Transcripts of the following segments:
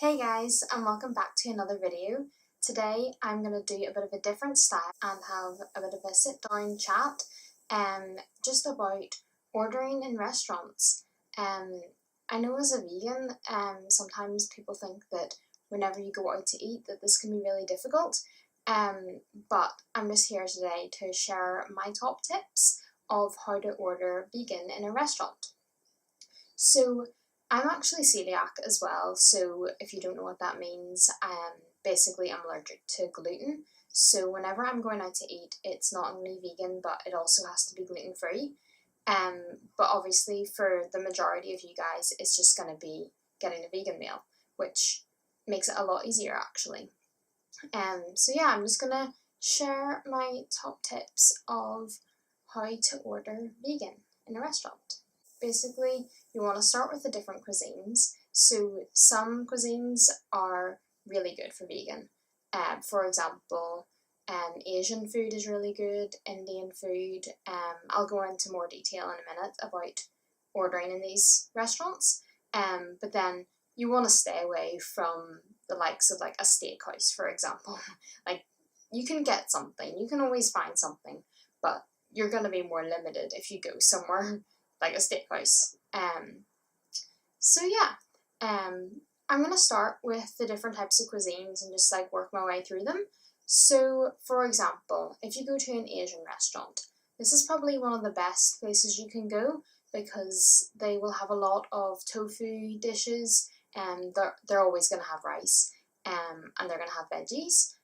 Hey guys, and welcome back to another video. Today I'm going to do a bit of a different style and have a bit of a sit down chat just about ordering in restaurants. I know as a vegan, sometimes people think that whenever you go out to eat that this can be really difficult, but I'm just here today to share my top tips of how to order vegan in a restaurant. So I'm actually celiac as well, so if you don't know what that means, basically I'm allergic to gluten. So whenever I'm going out to eat, it's not only vegan, but it also has to be gluten free. But obviously for the majority of you guys, it's just going to be getting a vegan meal, which makes it a lot easier actually. So yeah, I'm just going to share my top tips of how to order vegan in a restaurant. Basically, you want to start with the different cuisines. So some cuisines are really good for vegan. For example, Asian food is really good, Indian food. I'll go into more detail in a minute about ordering in these restaurants. But then you want to stay away from the likes of like a steakhouse, for example. Like you can get something, you can always find something, but you're going to be more limited if you go somewhere like a steakhouse. So yeah, I'm going to start with the different types of cuisines and just like work my way through them. So for example, if you go to an Asian restaurant, this is probably one of the best places you can go because they will have a lot of tofu dishes and they're always going to have rice and they're going to have veggies.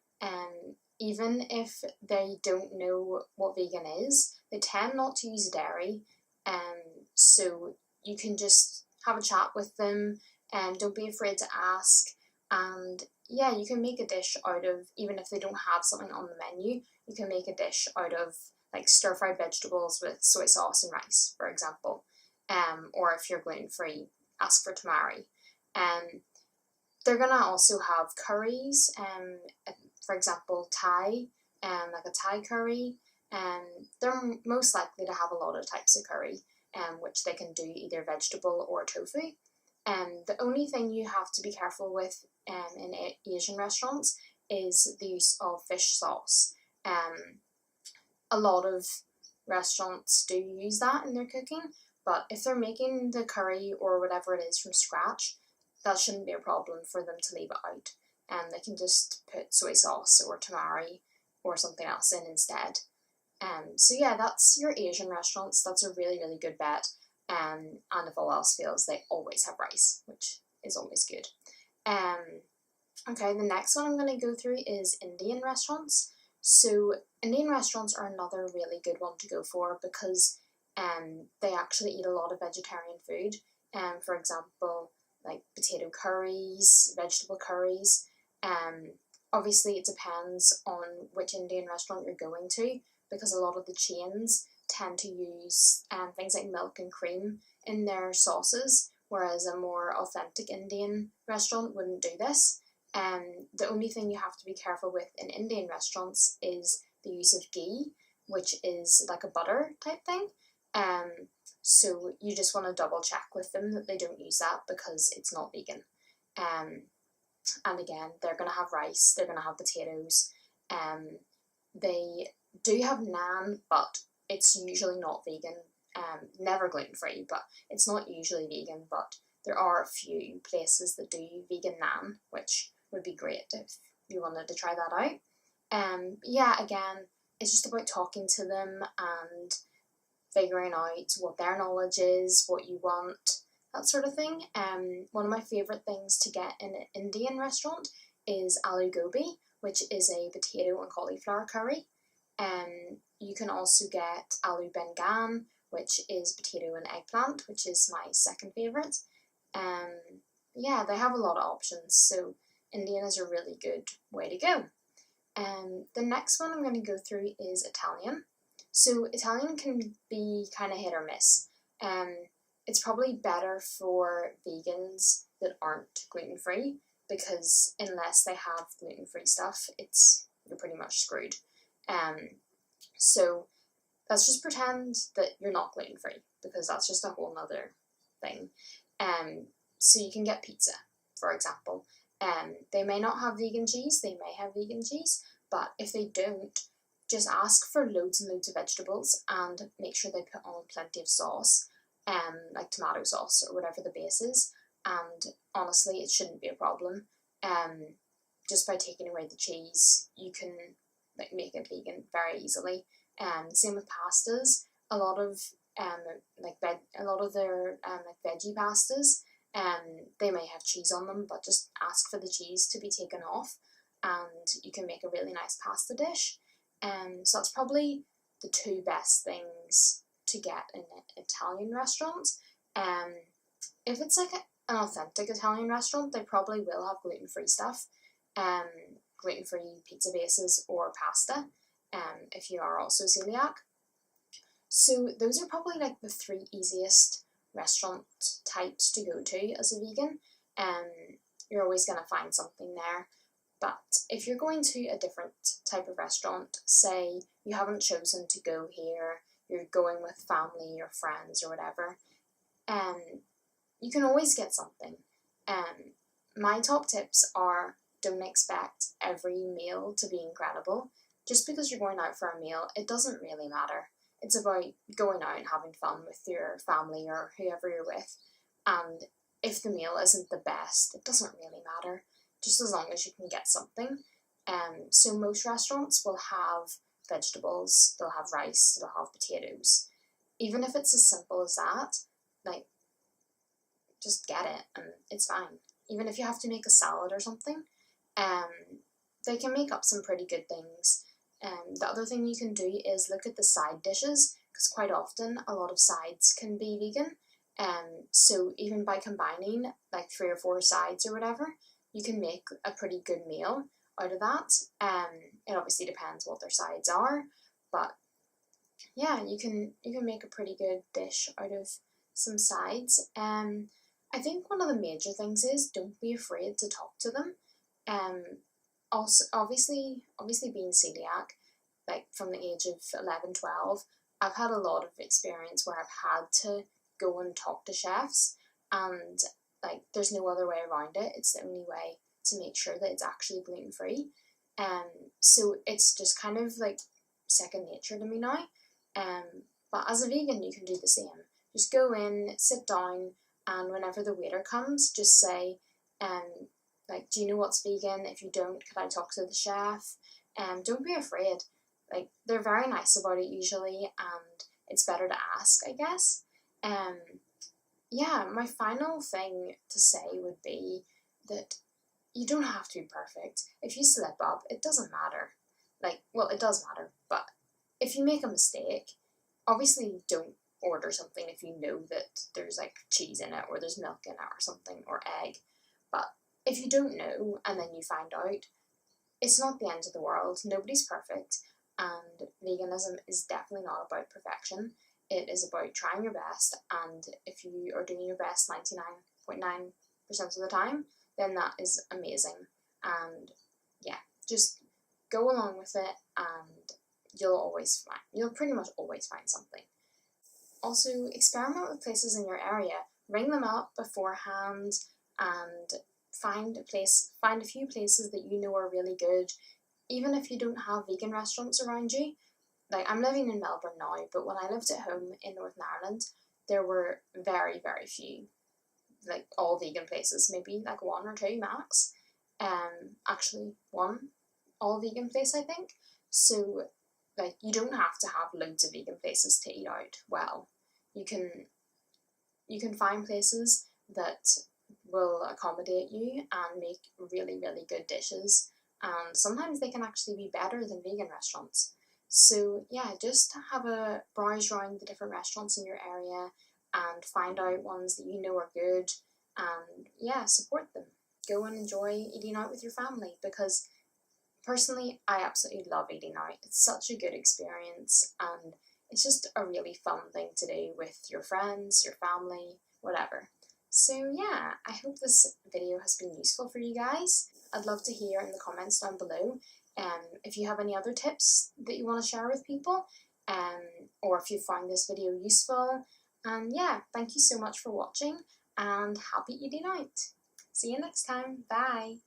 Even if they don't know what vegan is, they tend not to use dairy. So you can just have a chat with them and don't be afraid to ask. And yeah, you can make a dish out of, even if they don't have something on the menu, you can make a dish out of like stir-fried vegetables with soy sauce and rice, for example. Or if you're gluten-free, ask for tamari. They're gonna also have curries, for example, Thai, like a Thai curry. They're most likely to have a lot of types of curry, which they can do either vegetable or tofu. The only thing you have to be careful with in Asian restaurants is the use of fish sauce. A lot of restaurants do use that in their cooking, but if they're making the curry or whatever it is from scratch, that shouldn't be a problem for them to leave it out. They can just put soy sauce or tamari or something else in instead. So yeah, that's your Asian restaurants. That's a really, really good bet. And if all else fails, they always have rice, which is always good. Okay, the next one I'm going to go through is Indian restaurants. So Indian restaurants are another really good one to go for because they actually eat a lot of vegetarian food. For example, like potato curries, vegetable curries. Obviously, it depends on which Indian restaurant you're going to because a lot of the chains tend to use things like milk and cream in their sauces, whereas a more authentic Indian restaurant wouldn't do this. The only thing you have to be careful with in Indian restaurants is the use of ghee, which is like a butter type thing. So you just want to double check with them that they don't use that because it's not vegan. And again, they're going to have rice, they're going to have potatoes. They do have naan, but it's usually not vegan. Never gluten-free, but it's not usually vegan, but there are a few places that do vegan naan, which would be great if you wanted to try that out. Yeah, again, it's just about talking to them and figuring out what their knowledge is, what you want, that sort of thing. One of my favourite things to get in an Indian restaurant is aloo gobi, which is a potato and cauliflower curry. You can also get aloo bengan, which is potato and eggplant, which is my second favourite. Yeah, they have a lot of options, so Indian is a really good way to go. The next one I'm going to go through is Italian. So Italian can be kind of hit or miss. It's probably better for vegans that aren't gluten-free because unless they have gluten-free stuff, you're pretty much screwed. So let's just pretend that you're not gluten-free because that's just a whole nother thing. So you can get pizza, for example. They may not have vegan cheese, they may have vegan cheese, but if they don't, just ask for loads and loads of vegetables and make sure they put on plenty of sauce, like tomato sauce or whatever the base is, and honestly it shouldn't be a problem. Just by taking away the cheese, you can like make it vegan very easily. Same with pastas. A lot of their like veggie pastas, they may have cheese on them, but just ask for the cheese to be taken off, and you can make a really nice pasta dish. So that's probably the two best things to get in an Italian restaurant. If it's like an authentic Italian restaurant, they probably will have gluten-free stuff, gluten-free pizza bases or pasta, if you are also celiac. So those are probably like the three easiest restaurant types to go to as a vegan. You're always going to find something there. But if you're going to a different type of restaurant, say you haven't chosen to go here, you're going with family or friends or whatever, you can always get something. My top tips are, don't expect every meal to be incredible. Just because you're going out for a meal, it doesn't really matter. It's about going out and having fun with your family or whoever you're with. And if the meal isn't the best, it doesn't really matter, just as long as you can get something. So most restaurants will have vegetables, they'll have rice, they'll have potatoes. Even if it's as simple as that, like, just get it and it's fine. Even if you have to make a salad or something, they can make up some pretty good things. The other thing you can do is look at the side dishes, because quite often a lot of sides can be vegan. So even by combining like 3 or 4 sides or whatever, you can make a pretty good meal out of that. It obviously depends what their sides are, but yeah, you can make a pretty good dish out of some sides. I think one of the major things is, don't be afraid to talk to them. Also, obviously being celiac, like from the age of 11, 12, I've had a lot of experience where I've had to go and talk to chefs, and like there's no other way around it. It's the only way to make sure that it's actually gluten-free. So it's just kind of like second nature to me now. But as a vegan, you can do the same. Just go in, sit down, and whenever the waiter comes, just say, like, do you know what's vegan? If you don't, could I talk to the chef? Don't be afraid. Like, they're very nice about it usually, and it's better to ask, I guess. Yeah, my final thing to say would be that you don't have to be perfect. If you slip up, it doesn't matter. Like, well, it does matter, but if you make a mistake, obviously don't order something if you know that there's like cheese in it or there's milk in it or something, or egg. But if you don't know and then you find out, it's not the end of the world. Nobody's perfect, and veganism is definitely not about perfection. It is about trying your best, and if you are doing your best 99.9% of the time, then that is amazing. And yeah, just go along with it, and you'll pretty much always find something. Also, experiment with places in your area. Ring them up beforehand and find a few places that you know are really good, even if you don't have vegan restaurants around you. Like, I'm living in Melbourne now, but when I lived at home in Northern Ireland, there were very, very few, like, all vegan places, maybe like 1 or 2 max. Actually, 1 all vegan place, I think. So, like, you don't have to have loads of vegan places to eat out well. You can find places that will accommodate you and make really, really good dishes, and sometimes they can actually be better than vegan restaurants. So yeah, just have a browse around the different restaurants in your area and find out ones that you know are good, and yeah, support them. Go and enjoy eating out with your family, because personally, I absolutely love eating out. It's such a good experience, and it's just a really fun thing to do with your friends, your family, whatever. So yeah, I hope this video has been useful for you guys. I'd love to hear in the comments down below if you have any other tips that you want to share with people, or if you found this video useful. And yeah, thank you so much for watching, and happy eating out. See you next time. Bye.